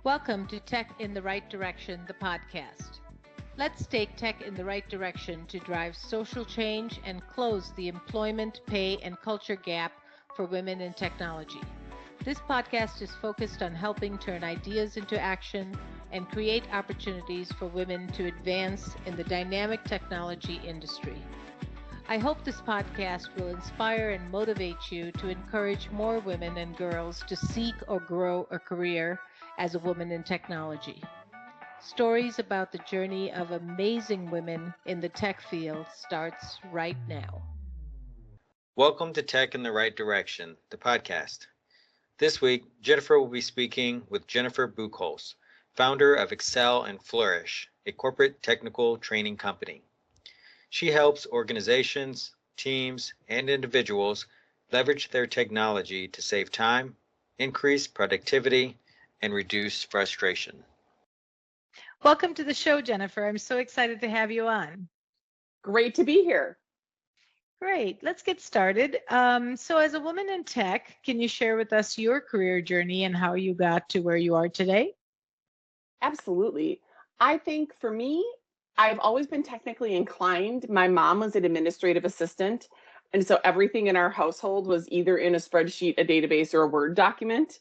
Welcome to Tech in the Right Direction, the podcast. Let's take tech in the right direction to drive social change and close the employment, pay, and culture gap for women in technology. This podcast is focused on helping turn ideas into action and create opportunities for women to advance in the dynamic technology industry. I hope this podcast will inspire and motivate you to encourage more women and girls to seek or grow a career as a woman in technology. Stories about the journey of amazing women in the tech field starts right now. Welcome to Tech in the Right Direction, the podcast. This week, Jennifer will be speaking with Jennifer Buchholz, founder of Excel and Flourish, a corporate technical training company. She helps organizations, teams, and individuals leverage their technology to save time, increase productivity, and reduce frustration. Welcome to the show, Jennifer. I'm so excited to have you on. Great to be here. Great. Let's get started. So as a woman in tech, can you share with us your career journey and how you got to where you are today? Absolutely. I think for me, I've always been technically inclined. My mom was an administrative assistant, and so everything in our household was either in a spreadsheet, a database, or a Word document.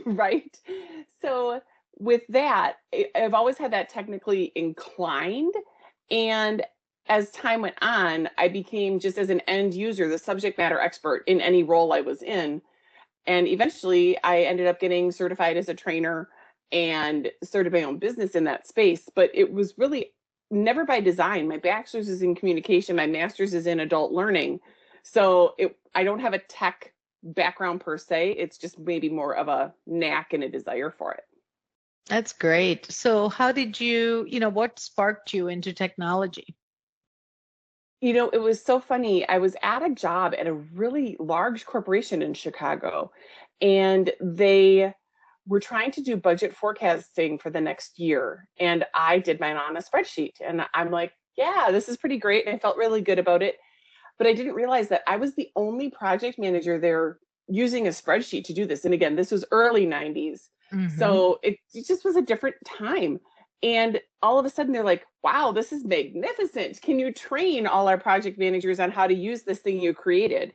Right? So with that, I've always had that technically inclined. And as time went on, I became just as an end user, the subject matter expert in any role I was in. And eventually I ended up getting certified as a trainer and started my own business in that space. But it was really never by design. My bachelor's is in communication. My master's is in adult learning. So I don't have a tech background per se. It's just maybe more of a knack and a desire for it. That's great. So how did what sparked you into technology? It was so funny. I was at a job at a really large corporation in Chicago, and they were trying to do budget forecasting for the next year. And I did mine on a spreadsheet. And I'm like, yeah, this is pretty great. And I felt really good about it. But I didn't realize that I was the only project manager there using a spreadsheet to do this. And again, this was early 90s. Mm-hmm. So it just was a different time. And all of a sudden they're like, wow, this is magnificent. Can you train all our project managers on how to use this thing you created?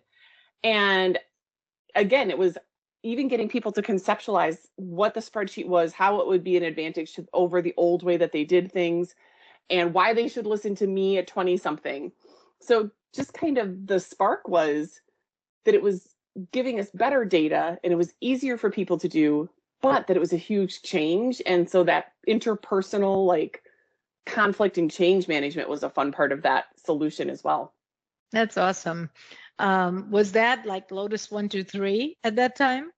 And again, it was even getting people to conceptualize what the spreadsheet was, how it would be an advantage over the old way that they did things, and why they should listen to me at 20-something. So just kind of the spark was that it was giving us better data and it was easier for people to do, but that it was a huge change. And so that interpersonal, conflict and change management was a fun part of that solution as well. That's awesome. Was that like Lotus 1, 2, 3 at that time?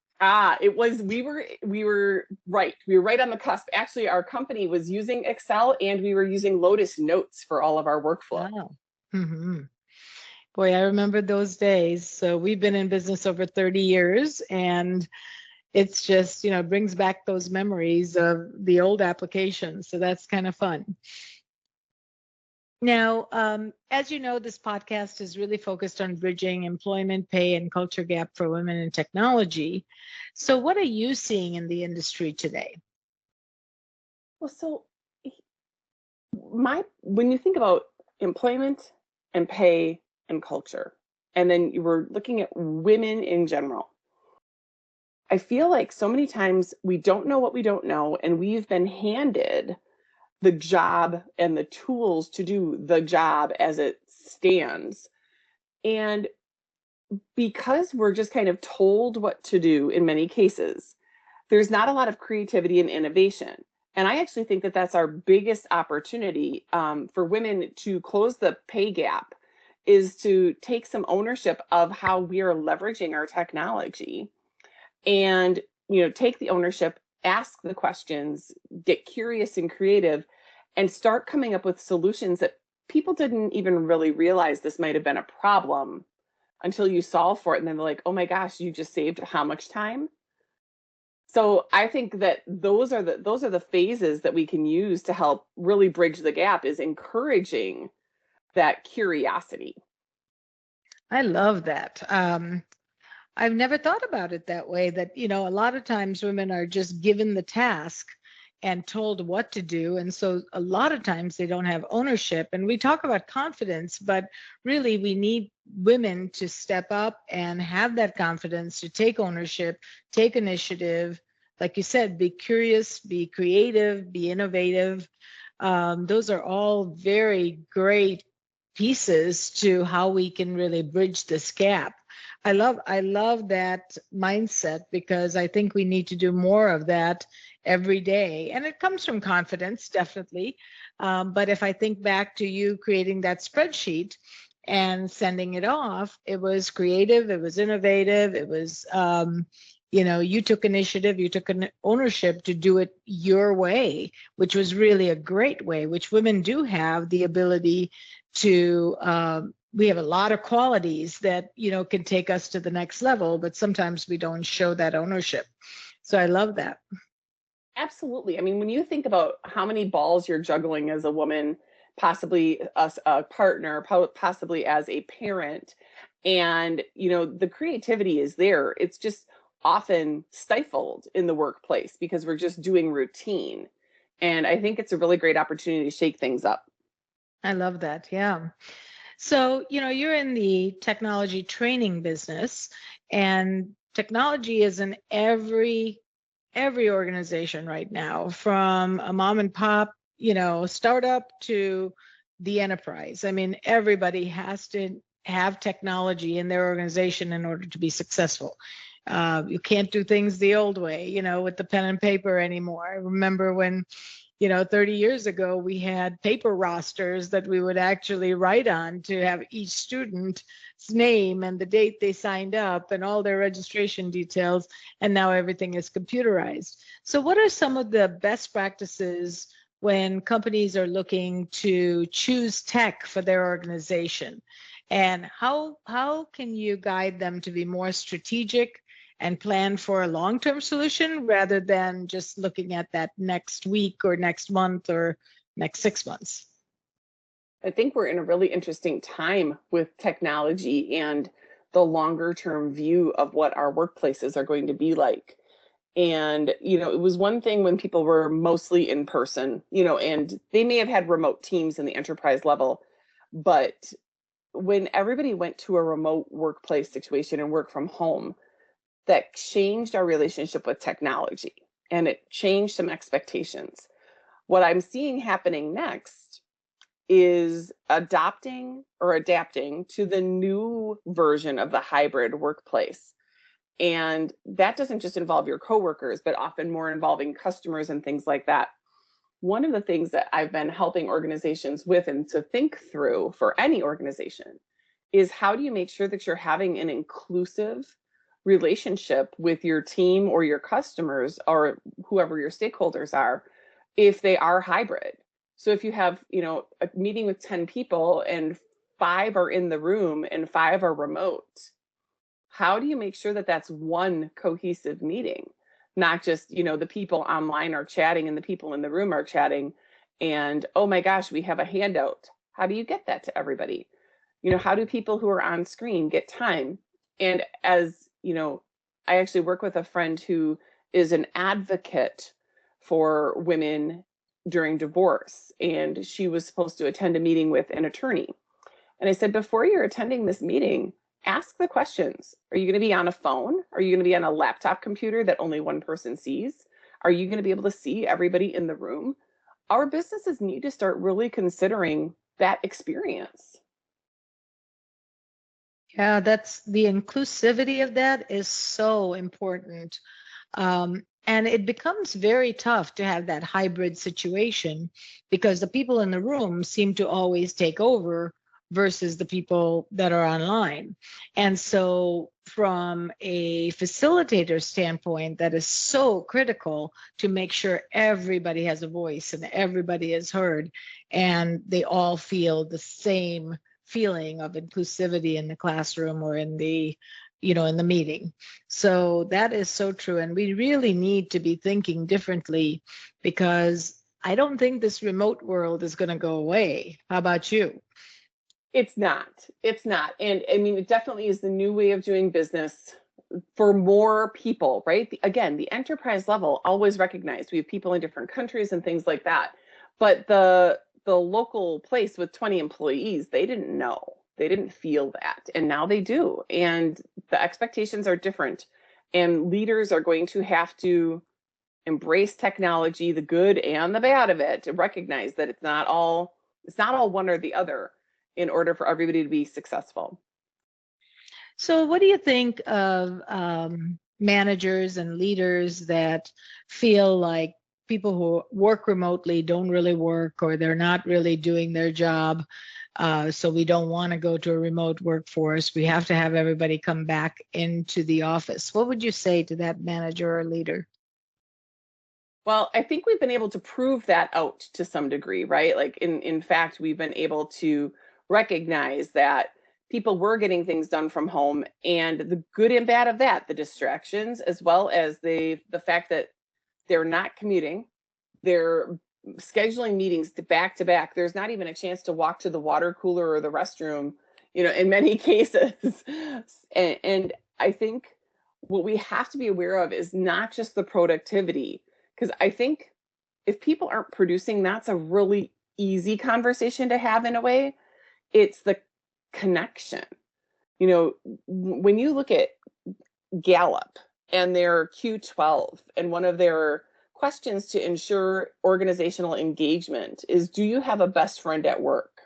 It was, we were right. We were right on the cusp. Actually, our company was using Excel and we were using Lotus Notes for all of our workflow. Wow. Mm-hmm. Boy, I remember those days. So we've been in business over 30 years and it's just, brings back those memories of the old applications. So that's kind of fun. Now, as you know, this podcast is really focused on bridging employment, pay, and culture gap for women in technology. So what are you seeing in the industry today? Well, so when you think about employment and pay and culture, and then you were looking at women in general, I feel like so many times we don't know what we don't know, and we've been handed the job and the tools to do the job as it stands. And because we're just kind of told what to do in many cases, there's not a lot of creativity and innovation. And I actually think that that's our biggest opportunity for women to close the pay gap, is to take some ownership of how we are leveraging our technology and, take the ownership, ask the questions, get curious and creative, and start coming up with solutions that people didn't even really realize this might have been a problem until you solve for it. And then they're like, oh my gosh, you just saved how much time? So I think that those are the phases that we can use to help really bridge the gap, is encouraging that curiosity. I love that. I've never thought about it that way, that, a lot of times women are just given the task and told what to do. And so a lot of times they don't have ownership. And we talk about confidence, but really we need women to step up and have that confidence to take ownership, take initiative. Like you said, be curious, be creative, be innovative. Those are all very great pieces to how we can really bridge this gap. I love that mindset, because I think we need to do more of that every day. And it comes from confidence, definitely. But if I think back to you creating that spreadsheet and sending it off, it was creative, it was innovative, it was, you took initiative, you took an ownership to do it your way, which was really a great way, which women do have the ability to. We have a lot of qualities that, can take us to the next level, but sometimes we don't show that ownership. So I love that. Absolutely. I mean, when you think about how many balls you're juggling as a woman, possibly as a partner, possibly as a parent, and, the creativity is there. It's just often stifled in the workplace because we're just doing routine. And I think it's a really great opportunity to shake things up. I love that. Yeah. So, you're in the technology training business, and technology is in every organization right now, from a mom and pop, startup to the enterprise. I mean, everybody has to have technology in their organization in order to be successful. You can't do things the old way, with the pen and paper anymore. I remember when 30 years ago, we had paper rosters that we would actually write on to have each student's name and the date they signed up and all their registration details. And now everything is computerized. So what are some of the best practices when companies are looking to choose tech for their organization? And how can you guide them to be more strategic and plan for a long-term solution rather than just looking at that next week or next month or next 6 months? I think we're in a really interesting time with technology and the longer term view of what our workplaces are going to be like. And, it was one thing when people were mostly in person, and they may have had remote teams in the enterprise level, but when everybody went to a remote workplace situation and work from home, that changed our relationship with technology, and it changed some expectations. What I'm seeing happening next is adopting or adapting to the new version of the hybrid workplace. And that doesn't just involve your coworkers, but often more involving customers and things like that. One of the things that I've been helping organizations with and to think through for any organization is, how do you make sure that you're having an inclusive relationship with your team or your customers or whoever your stakeholders are, if they are hybrid? So if you have, a meeting with 10 people and 5 are in the room and 5 are remote, how do you make sure that that's one cohesive meeting? Not just, the people online are chatting and the people in the room are chatting, and, oh my gosh, we have a handout. How do you get that to everybody? How do people who are on screen get time? And as I actually work with a friend who is an advocate for women during divorce, and she was supposed to attend a meeting with an attorney. And I said, before you're attending this meeting, ask the questions. Are you going to be on a phone? Are you going to be on a laptop computer that only one person sees? Are you going to be able to see everybody in the room? Our businesses need to start really considering that experience. Yeah, that's the inclusivity of that is so important. And it becomes very tough to have that hybrid situation, because the people in the room seem to always take over versus the people that are online. And so from a facilitator standpoint, that is so critical to make sure everybody has a voice and everybody is heard and they all feel the same feeling of inclusivity in the classroom or in the in the meeting. So that is so true. And we really need to be thinking differently, because I don't think this remote world is going to go away. How about you? It's not. And I mean, it definitely is the new way of doing business. for more people, right? Again, the enterprise level always recognized we have people in different countries and things like that. But the local place with 20 employees, they didn't know. They didn't feel that. And now they do. And the expectations are different. And leaders are going to have to embrace technology, the good and the bad of it, to recognize that it's not all one or the other in order for everybody to be successful. So what do you think of managers and leaders that feel like people who work remotely don't really work, or they're not really doing their job? So we don't want to go to a remote workforce. We have to have everybody come back into the office. What would you say to that manager or leader? Well, I think we've been able to prove that out to some degree, right? Like in fact, we've been able to recognize that people were getting things done from home, and the good and bad of that, the distractions, as well as the fact that they're not commuting, they're scheduling meetings to back. There's not even a chance to walk to the water cooler or the restroom, in many cases. And I think what we have to be aware of is not just the productivity, because I think if people aren't producing, that's a really easy conversation to have in a way. It's the connection. When you look at Gallup and their Q12, and one of their questions to ensure organizational engagement is, do you have a best friend at work?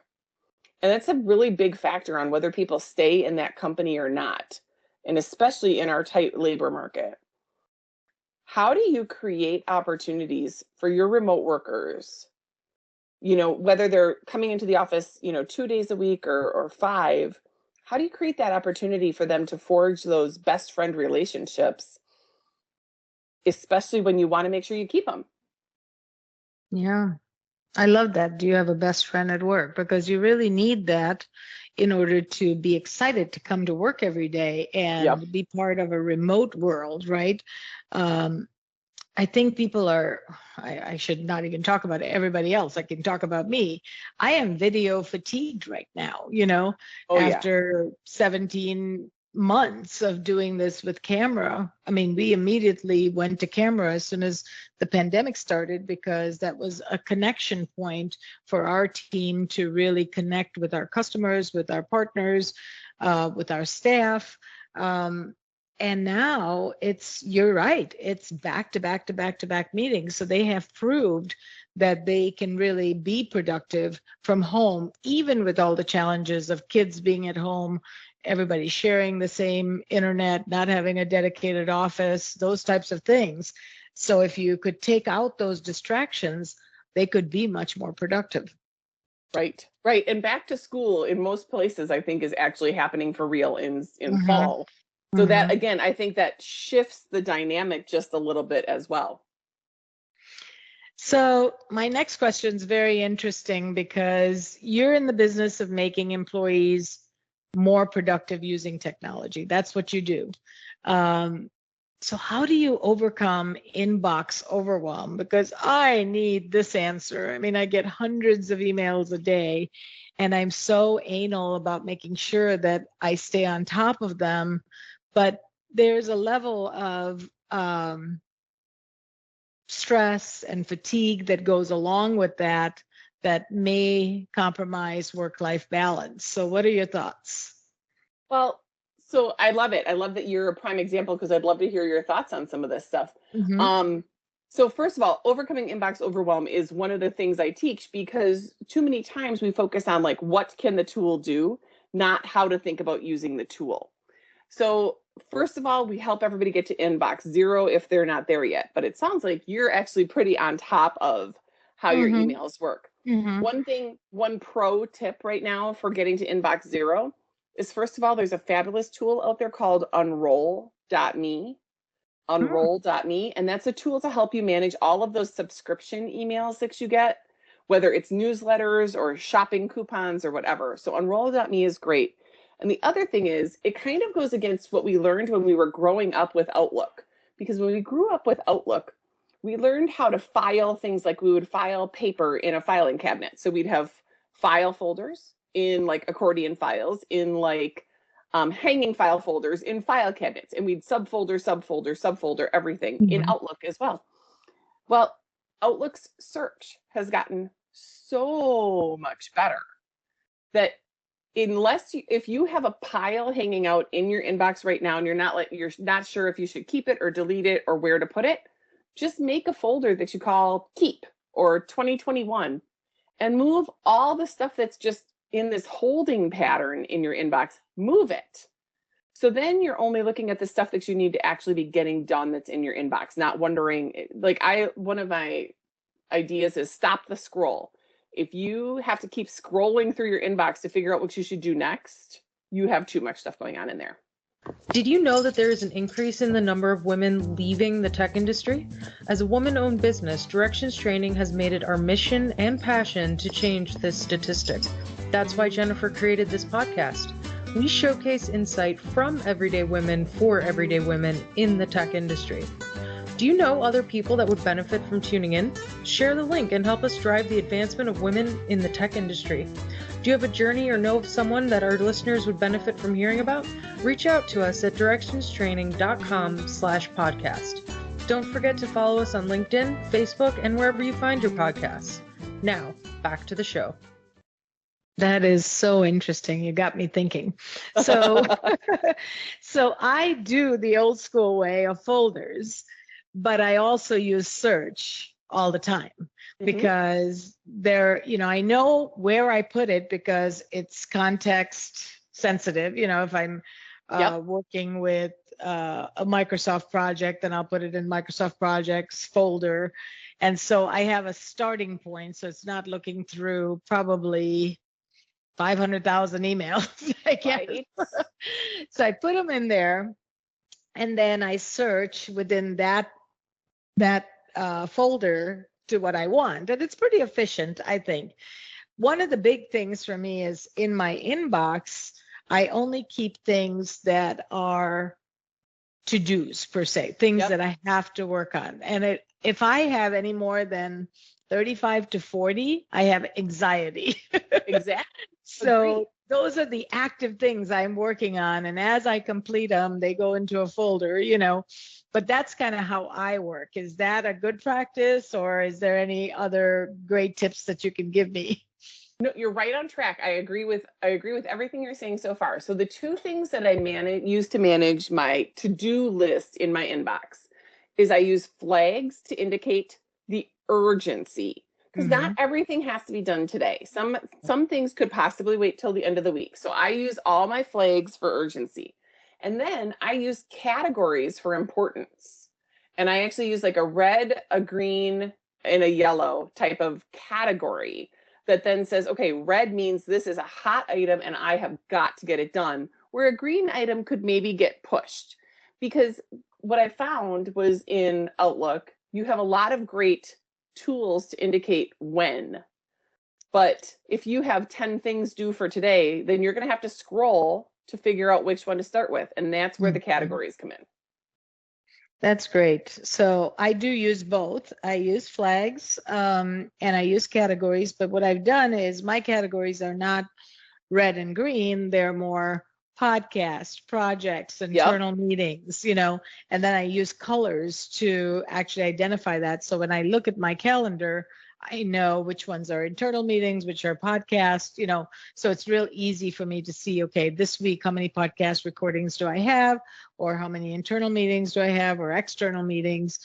And that's a really big factor on whether people stay in that company or not, and especially in our tight labor market. How do you create opportunities for your remote workers, whether they're coming into the office, 2 days a week or 5? How do you create that opportunity for them to forge those best friend relationships, especially when you want to make sure you keep them? Yeah, I love that. Do you have a best friend at work? Because you really need that in order to be excited to come to work every day and Yep. be part of a remote world, right? I think people are, I should not even talk about everybody else. I can talk about me. I am video fatigued right now, Oh, yeah. after 17 months of doing this with camera. I mean, we immediately went to camera as soon as the pandemic started, because that was a connection point for our team to really connect with our customers, with our partners, with our staff. And now you're right, it's back to back to back to back meetings. So they have proved that they can really be productive from home, even with all the challenges of kids being at home, everybody sharing the same internet, not having a dedicated office, those types of things. So if you could take out those distractions, they could be much more productive. Right. And back to school in most places, I think, is actually happening for real in Mhm. fall. So that, again, I think that shifts the dynamic just a little bit as well. So my next question is very interesting, because you're in the business of making employees more productive using technology. That's what you do. So how do you overcome inbox overwhelm? Because I need this answer. I mean, I get hundreds of emails a day, and I'm so anal about making sure that I stay on top of them. But there's a level of stress and fatigue that goes along with that may compromise work-life balance. So what are your thoughts? Well, so I love it. I love that you're a prime example, because I'd love to hear your thoughts on some of this stuff. So first of all, overcoming inbox overwhelm is one of the things I teach, because too many times we focus on like, what can the tool do, not how to think about using the tool. So first of all, we help everybody get to inbox 0 if they're not there yet. But it sounds like you're actually pretty on top of how your emails work. One pro tip right now for getting to inbox 0 is, first of all, there's a fabulous tool out there called unroll.me. Unroll.me. And that's a tool to help you manage all of those subscription emails that you get, whether it's newsletters or shopping coupons or whatever. So unroll.me is great. And the other thing is, it kind of goes against what we learned when we were growing up with Outlook. Because when we grew up with Outlook, we learned how to file things like we would file paper in a filing cabinet. So we'd have file folders in like accordion files, in like hanging file folders in file cabinets, and we'd subfolder everything in Outlook as well. Well, Outlook's search has gotten so much better that if you have a pile hanging out in your inbox right now and you're not sure if you should keep it or delete it or where to put it, just make a folder that you call keep or 2021 and move all the stuff that's just in this holding pattern in your inbox, move it. So then you're only looking at the stuff that you need to actually be getting done that's in your inbox, not wondering, one of my ideas is stop the scroll. If you have to keep scrolling through your inbox to figure out what you should do next, you have too much stuff going on in there. Did you know that there is an increase in the number of women leaving the tech industry? As a woman-owned business, Directions Training has made it our mission and passion to change this statistic. That's why Jennifer created this podcast. We showcase insight from everyday women for everyday women in the tech industry. Do you know other people that would benefit from tuning in? Share the link and help us drive the advancement of women in the tech industry. Do you have a journey or know of someone that our listeners would benefit from hearing about? Reach out to us at directionstraining.com/podcast. Don't forget to follow us on LinkedIn, Facebook, and wherever you find your podcasts. Now, back to the show. That is so interesting. You got me thinking. So, so I do the old school way of folders, but I also use search all the time because I know where I put it because it's context sensitive. If I'm working with a Microsoft project, then I'll put it in Microsoft projects folder. And so I have a starting point. So it's not looking through probably 500,000 emails, I guess. Right. So I put them in there, and then I search within that folder to what I want, and it's pretty efficient, I think. One of the big things for me is in my inbox, I only keep things that are to-dos per se, things that I have to work on, and if I have any more than 35 to 40, I have anxiety. Exactly. So Agreed. Those are the active things I'm working on. And as I complete them, they go into a folder, but that's kind of how I work. Is that a good practice, or is there any other great tips that you can give me? No, you're right on track. I agree with everything you're saying so far. So the two things that I use to manage my to-do list in my inbox is I use flags to indicate the urgency. Because not everything has to be done today. Some things could possibly wait till the end of the week. So I use all my flags for urgency. And then I use categories for importance. And I actually use like a red, a green, and a yellow type of category that then says, okay, red means this is a hot item and I have got to get it done, where a green item could maybe get pushed. Because what I found was in Outlook, you have a lot of great tools to indicate when. But if you have 10 things due for today, then you're going to have to scroll to figure out which one to start with. And that's where the categories come in. That's great. So I do use both. I use flags and I use categories. But what I've done is my categories are not red and green. They're more podcast, projects, internal meetings, and then I use colors to actually identify that. So when I look at my calendar, I know which ones are internal meetings, which are podcasts, so it's real easy for me to see, okay, this week, how many podcast recordings do I have, or how many internal meetings do I have, or external meetings.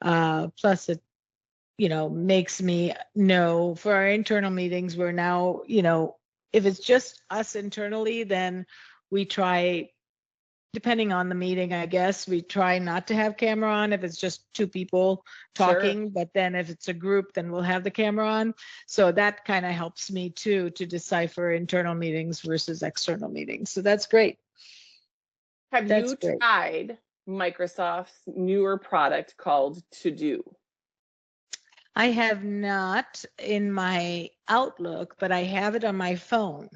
Plus it, makes me know for our internal meetings, we're now, if it's just us internally, then we try, depending on the meeting, I guess, we try not to have camera on if it's just two people talking. Sure. But then if it's a group, then we'll have the camera on. So that kind of helps me too to decipher internal meetings versus external meetings. So that's great. Have you tried Microsoft's newer product called To Do? I have not in my Outlook, but I have it on my phone.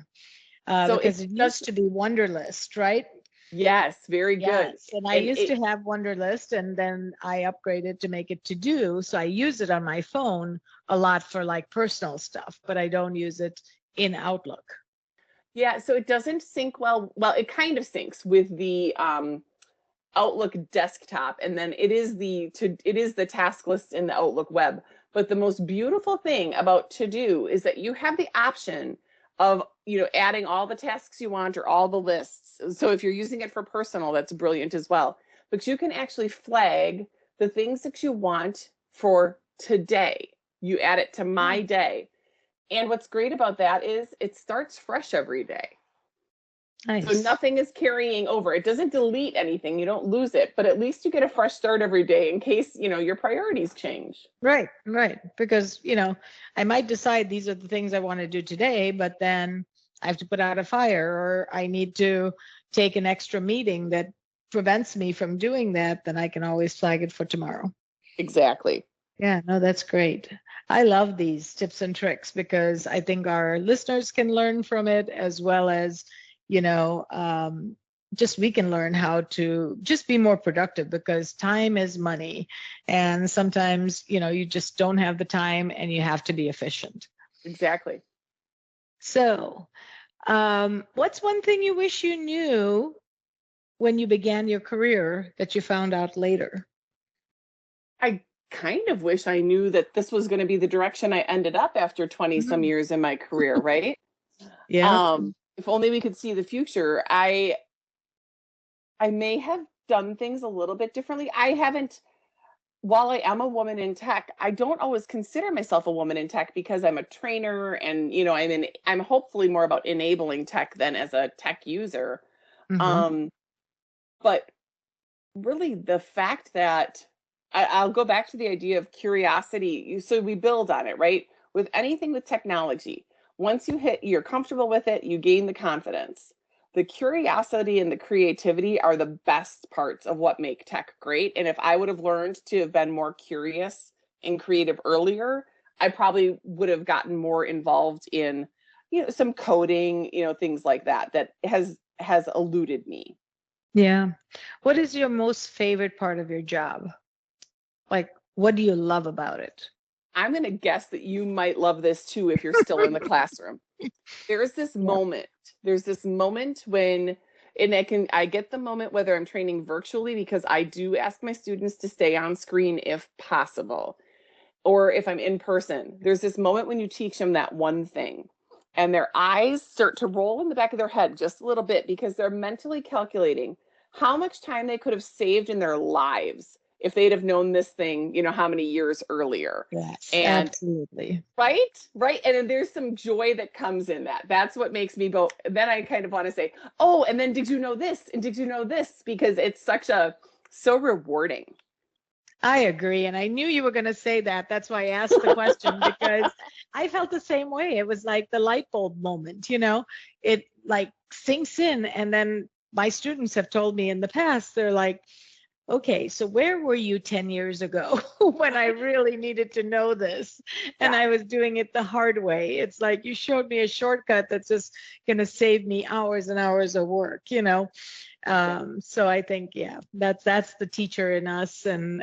Because it used to be Wunderlist, right? Yes, very good. And I used to have Wunderlist, and then I upgraded to make it To Do. So I use it on my phone a lot for like personal stuff, but I don't use it in Outlook. Yeah, so it doesn't sync well. Well, it kind of syncs with the Outlook desktop, and then it is the task list in the Outlook web. But the most beautiful thing about To Do is that you have the option of, adding all the tasks you want or all the lists. So if you're using it for personal, that's brilliant as well. But you can actually flag the things that you want for today. You add it to My Day. And what's great about that is it starts fresh every day. So Nice. nothing is carrying over. It doesn't delete anything. You don't lose it, but at least you get a fresh start every day in case, your priorities change. Right, right. Because, I might decide these are the things I want to do today, but then I have to put out a fire or I need to take an extra meeting that prevents me from doing that, then I can always flag it for tomorrow. Exactly. Yeah, no, that's great. I love these tips and tricks because I think our listeners can learn from it as well as, just we can learn how to just be more productive because time is money. And sometimes, you just don't have the time and you have to be efficient. Exactly. So, what's one thing you wish you knew when you began your career that you found out later? I kind of wish I knew that this was going to be the direction I ended up after 20 some years in my career, right? Yeah. If only we could see the future. I may have done things a little bit differently. While I am a woman in tech, I don't always consider myself a woman in tech because I'm a trainer and, I'm hopefully more about enabling tech than as a tech user. Mhm. But really the fact that I'll go back to the idea of curiosity. So we build on it, right? With anything with technology, once you're comfortable with it, you gain the confidence. The curiosity and the creativity are the best parts of what make tech great. And if I would have learned to have been more curious and creative earlier, I probably would have gotten more involved in, some coding, things like that, that has eluded me. Yeah. What is your most favorite part of your job? Like, what do you love about it? I'm going to guess that you might love this too if you're still in the classroom. There's this Yeah. moment when, and I get the moment whether I'm training virtually, because I do ask my students to stay on screen if possible, or if I'm in person. There's this moment when you teach them that one thing and their eyes start to roll in the back of their head just a little bit because they're mentally calculating how much time they could have saved in their lives if they'd have known this thing, how many years earlier. Yes, And absolutely. right. And then there's some joy that comes in that. That's what makes me go, then I kind of want to say, oh, and then did you know this? And did you know this? Because it's so rewarding. I agree. And I knew you were going to say that. That's why I asked the question because I felt the same way. It was like the light bulb moment, it like sinks in. And then my students have told me in the past, they're like, okay, so where were you 10 years ago when I really needed to know this? And Yeah. I was doing it the hard way. It's like you showed me a shortcut that's just going to save me hours and hours of work. So I think, yeah, that's the teacher in us. And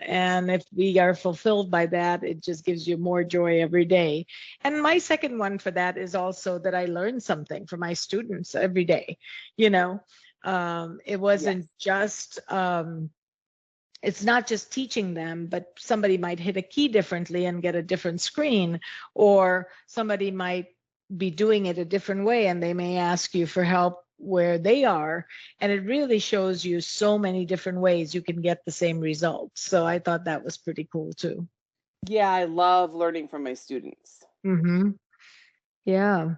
if we are fulfilled by that, it just gives you more joy every day. And my second one for that is also that I learn something from my students every day. It wasn't just it's not just teaching them, but somebody might hit a key differently and get a different screen, or somebody might be doing it a different way and they may ask you for help where they are. And it really shows you so many different ways you can get the same results. So I thought that was pretty cool too. Yeah, I love learning from my students. Mm-hmm. Yeah.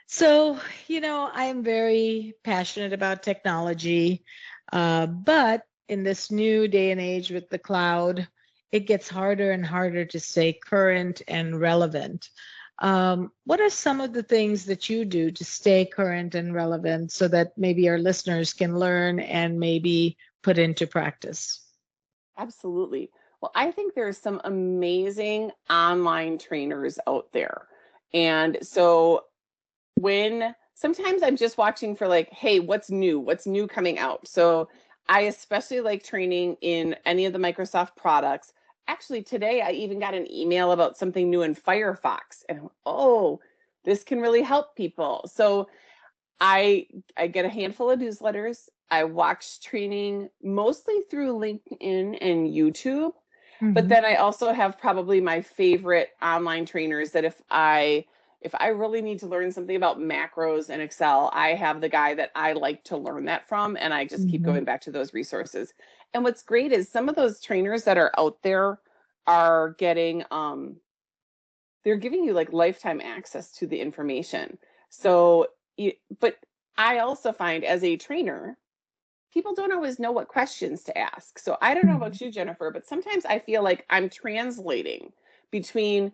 So, I am very passionate about technology, but in this new day and age with the cloud, it gets harder and harder to stay current and relevant. What are some of the things that you do to stay current and relevant so that maybe our listeners can learn and maybe put into practice? Absolutely. Well, I think there's some amazing online trainers out there. And so when sometimes I'm just watching for like, hey, what's new? What's new coming out? So I especially like training in any of the Microsoft products. Actually, today I even got an email about something new in Firefox. And oh, this can really help people. So I get a handful of newsletters. I watch training mostly through LinkedIn and YouTube. But then I also have probably my favorite online trainers that if I really need to learn something about macros and Excel, I have the guy that I like to learn that from, and I just keep going back to those resources. And what's great is some of those trainers that are out there are getting they're giving you like lifetime access to the information. So, but I also find as a trainer, people don't always know what questions to ask. So I don't know about you, Jennifer, but sometimes I feel like I'm translating between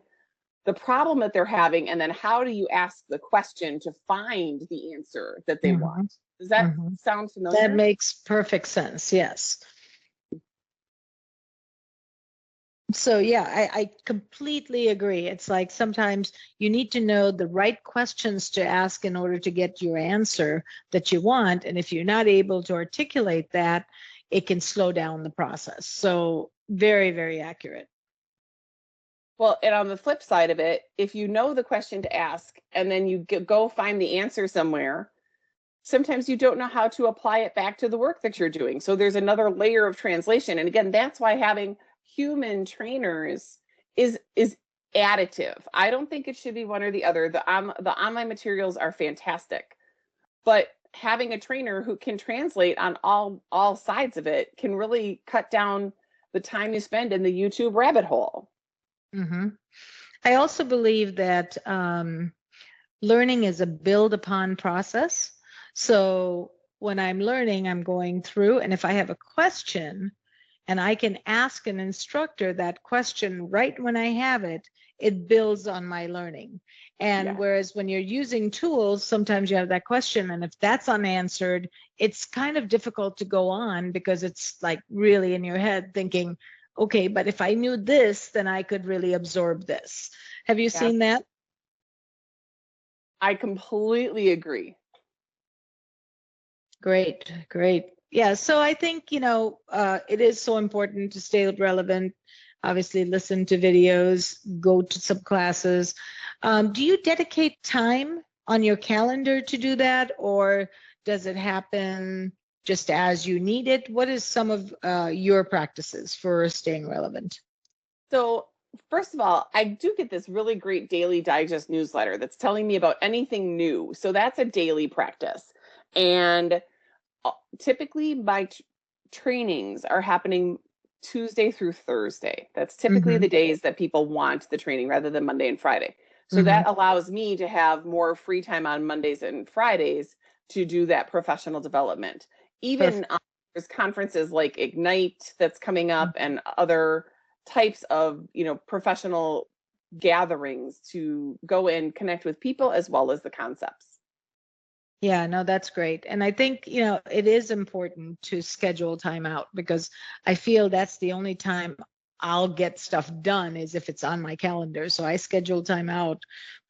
the problem that they're having and then how do you ask the question to find the answer that they want. Does that sound familiar? That makes perfect sense. Yes. So yeah, I completely agree. It's like sometimes you need to know the right questions to ask in order to get your answer that you want. And if you're not able to articulate that, it can slow down the process. So very, very accurate. Well, and on the flip side of it, if you know the question to ask and then you go find the answer somewhere, sometimes you don't know how to apply it back to the work that you're doing. So there's another layer of translation. And again, that's why having human trainers is additive. I don't think it should be one or the other. The online materials are fantastic, but having a trainer who can translate on all sides of it can really cut down the time you spend in the YouTube rabbit hole. I also believe that learning is a build upon process. So when I'm learning, I'm going through, and if I have a question and I can ask an instructor that question right when I have it, it builds on my learning. And whereas when you're using tools, sometimes you have that question, and if that's unanswered, it's kind of difficult to go on because it's like really in your head thinking, okay, but if I knew this, then I could really absorb this. Have you seen that? I completely agree. Great, great. Yeah, so I think, it is so important to stay relevant. Obviously, listen to videos, go to some classes. Do you dedicate time on your calendar to do that, or does it happen just as you need it? What is some of your practices for staying relevant? So first of all, I do get this really great daily digest newsletter that's telling me about anything new. So that's a daily practice. And typically my trainings are happening Tuesday through Thursday. That's typically the days that people want the training rather than Monday and Friday. So that allows me to have more free time on Mondays and Fridays to do that professional development. Even there's conferences like Ignite that's coming up and other types of, professional gatherings to go and connect with people as well as the concepts. Yeah, no, that's great. And I think, it is important to schedule time out because I feel that's the only time I'll get stuff done is if it's on my calendar. So I schedule time out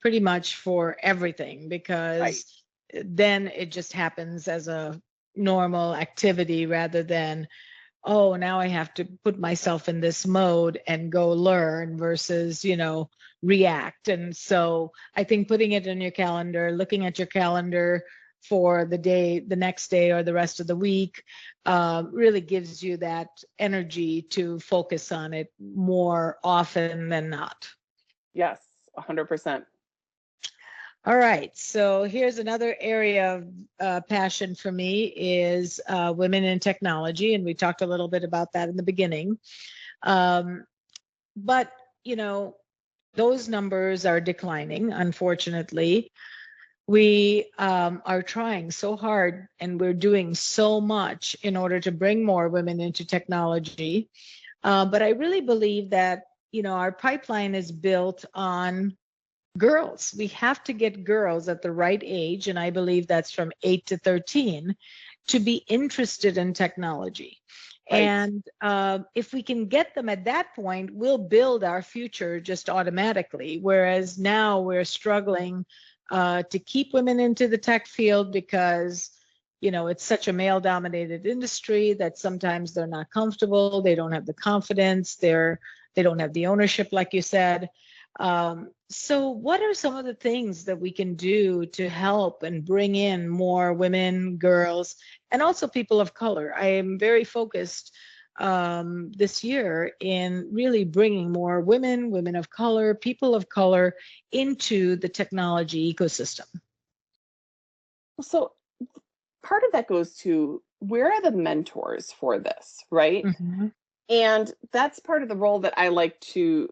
pretty much for everything because then it just happens as a normal activity rather than, oh, now I have to put myself in this mode and go learn versus, react. And so I think putting it in your calendar, looking at your calendar for the next day or the rest of the week really gives you that energy to focus on it more often than not. Yes, 100%. All right, so here's another area of passion for me is women in technology, and we talked a little bit about that in the beginning. But, those numbers are declining, unfortunately. We are trying so hard and we're doing so much in order to bring more women into technology. But I really believe that, our pipeline is built on girls. We have to get girls at the right age, and I believe that's from 8 to 13, to be interested in technology. Right. And if we can get them at that point, we'll build our future just automatically. Whereas now we're struggling to keep women into the tech field because, it's such a male-dominated industry that sometimes they're not comfortable. They don't have the confidence. They don't have the ownership, like you said. So what are some of the things that we can do to help and bring in more women, girls, and also people of color? I am very focused this year in really bringing more women, women of color, people of color into the technology ecosystem. So part of that goes to, where are the mentors for this, right? Mm-hmm. And that's part of the role that I like to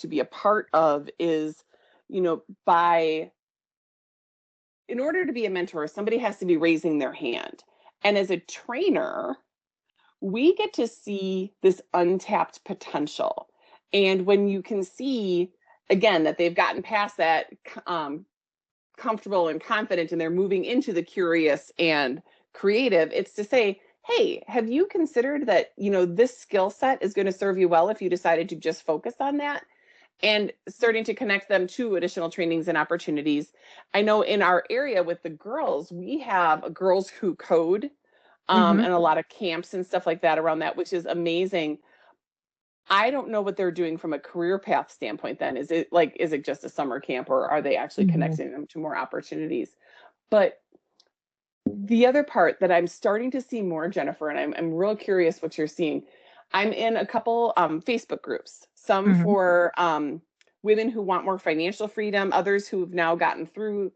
be a part of is, in order to be a mentor, somebody has to be raising their hand. And as a trainer, we get to see this untapped potential. And when you can see, again, that they've gotten past that comfortable and confident, and they're moving into the curious and creative, it's to say, hey, have you considered that, this skill set is going to serve you well if you decided to just focus on that? And starting to connect them to additional trainings and opportunities. I know in our area with the girls, we have Girls Who Code, and a lot of camps and stuff like that around that, which is amazing. I don't know what they're doing from a career path standpoint then. Is it just a summer camp, or are they actually connecting them to more opportunities? But the other part that I'm starting to see more, Jennifer, and I'm real curious what you're seeing. I'm in a couple Facebook groups, some for women who want more financial freedom, others who've now gotten through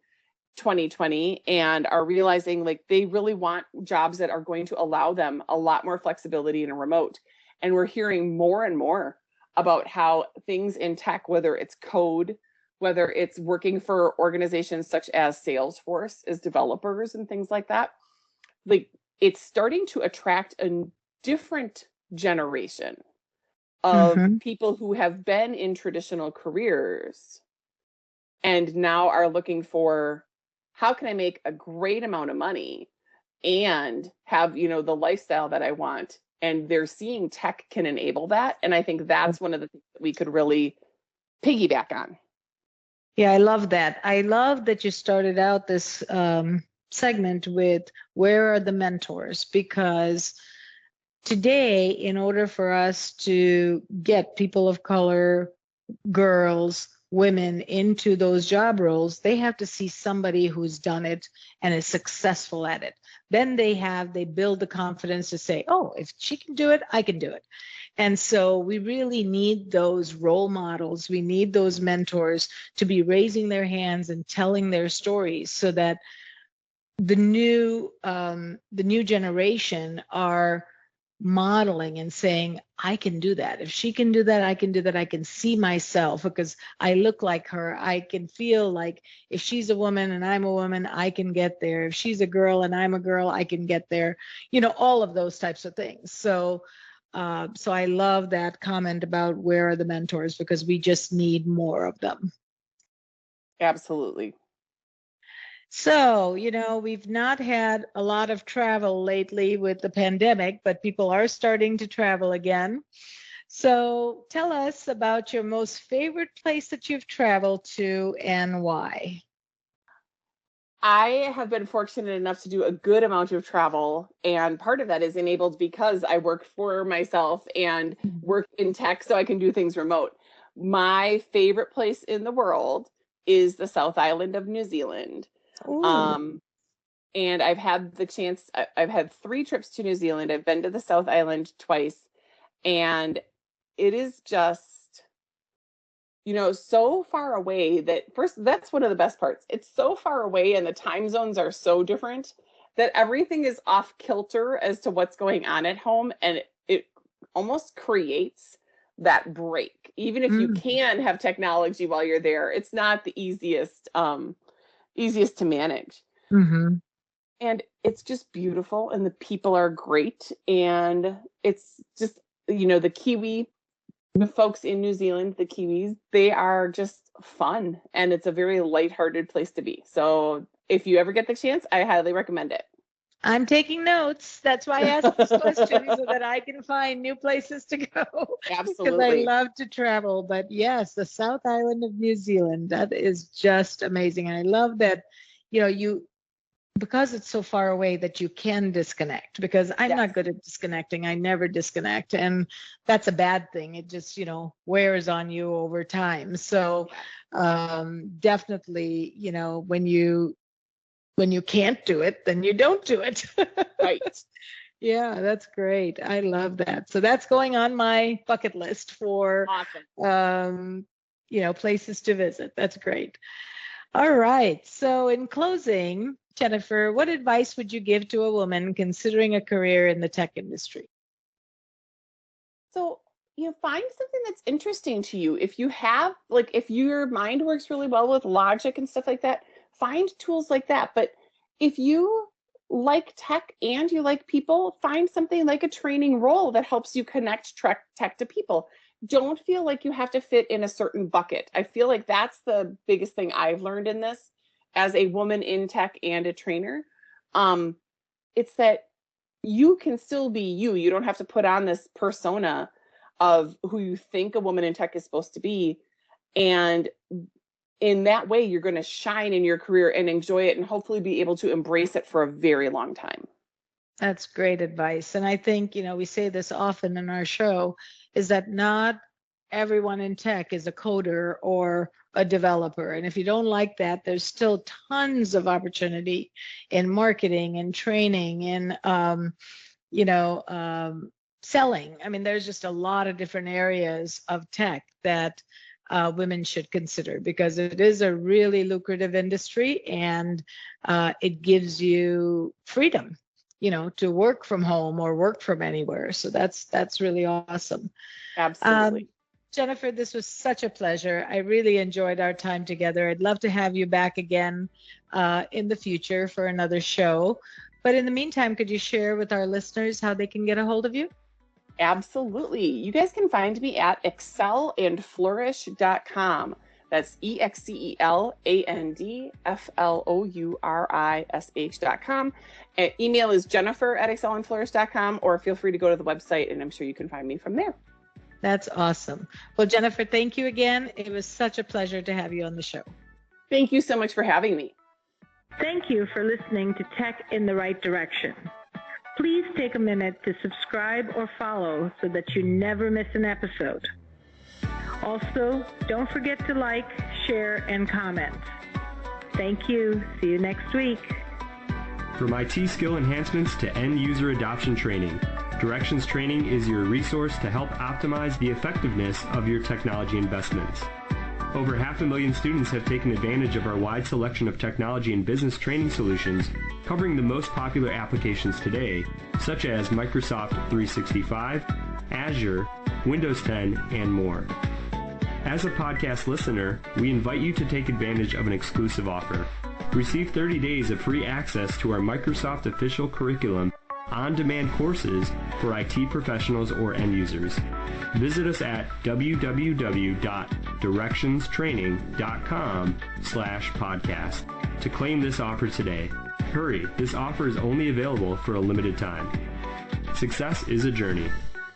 2020 and are realizing like they really want jobs that are going to allow them a lot more flexibility in a remote. And we're hearing more and more about how things in tech, whether it's code, whether it's working for organizations such as Salesforce as developers and things like that, like it's starting to attract a different generation of people who have been in traditional careers and now are looking for, how can I make a great amount of money and have, the lifestyle that I want? And they're seeing tech can enable that. And I think that's one of the things that we could really piggyback on. Yeah, I love that. I love that you started out this segment with, where are the mentors? Because today, in order for us to get people of color, girls, women into those job roles, they have to see somebody who's done it and is successful at it. Then they build the confidence to say, oh, if she can do it, I can do it. And so we really need those role models. We need those mentors to be raising their hands and telling their stories, so that the new generation are modeling and saying, I can do that. If she can do that, I can do that. I can see myself because I look like her. I can feel like if she's a woman and I'm a woman, I can get there. If she's a girl and I'm a girl, I can get there. All of those types of things. So I love that comment about, where are the mentors, because we just need more of them. Absolutely. So, we've not had a lot of travel lately with the pandemic, but people are starting to travel again. So tell us about your most favorite place that you've traveled to and why. I have been fortunate enough to do a good amount of travel, and part of that is enabled because I work for myself and work in tech, so I can do things remote. My favorite place in the world is the South Island of New Zealand. And I've had the chance, I've had 3 trips to New Zealand. I've been to the South Island twice, and it is just, so far away that, first, that's one of the best parts. It's so far away and the time zones are so different that everything is off kilter as to what's going on at home. And it almost creates that break. Even if you can have technology while you're there, it's not the easiest to manage. And it's just beautiful, and the people are great. And it's just, the folks in New Zealand, the Kiwis, they are just fun, and it's a very lighthearted place to be. So if you ever get the chance, I highly recommend it. I'm taking notes. That's why I asked this question, so that I can find new places to go. Absolutely. Because I love to travel. But yes, the South Island of New Zealand, that is just amazing. And I love that, you because it's so far away that you can disconnect, because I'm Yes. not good at disconnecting. I never disconnect. And that's a bad thing. It just, wears on you over time. So definitely, when you can't do it, then you don't do it. Right. Yeah, that's great. I love that. So that's going on my bucket list for, Awesome. places to visit. That's great. All right. So in closing, Jennifer, what advice would you give to a woman considering a career in the tech industry? So, find something that's interesting to you. If you have, if your mind works really well with logic and stuff like that, find tools like that. But if you like tech and you like people, find something like a training role that helps you connect tech to people. Don't feel like you have to fit in a certain bucket. I feel like that's the biggest thing I've learned in this as a woman in tech and a trainer. It's that you can still be you. You don't have to put on this persona of who you think a woman in tech is supposed to be. And in that way, you're going to shine in your career and enjoy it and hopefully be able to embrace it for a very long time. That's great advice. And I think, we say this often in our show, is that not everyone in tech is a coder or a developer. And if you don't like that, there's still tons of opportunity in marketing and training and, selling. I mean, there's just a lot of different areas of tech that women should consider, because it is a really lucrative industry, and it gives you freedom, to work from home or work from anywhere. So that's really awesome. Absolutely. Jennifer, this was such a pleasure. I really enjoyed our time together. I'd love to have you back again in the future for another show. But in the meantime, could you share with our listeners how they can get a hold of you? Absolutely. You guys can find me at excelandflourish.com. That's EXCELANDFLOURISH.com. Email is Jennifer@excelandflourish.com, or feel free to go to the website and I'm sure you can find me from there. That's awesome. Well, Jennifer, thank you again. It was such a pleasure to have you on the show. Thank you so much for having me. Thank you for listening to Tech in the Right Direction. Please take a minute to subscribe or follow so that you never miss an episode. Also, don't forget to like, share, and comment. Thank you. See you next week. From IT skill enhancements to end user adoption training, Directions Training is your resource to help optimize the effectiveness of your technology investments. Over 500,000 students have taken advantage of our wide selection of technology and business training solutions, covering the most popular applications today, such as Microsoft 365, Azure, Windows 10, and more. As a podcast listener, we invite you to take advantage of an exclusive offer. Receive 30 days of free access to our Microsoft official curriculum, on-demand courses for IT professionals or end users. Visit us at www.directionstraining.com/podcast to claim this offer today. Hurry, this offer is only available for a limited time. Success is a journey.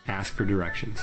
Ask for directions.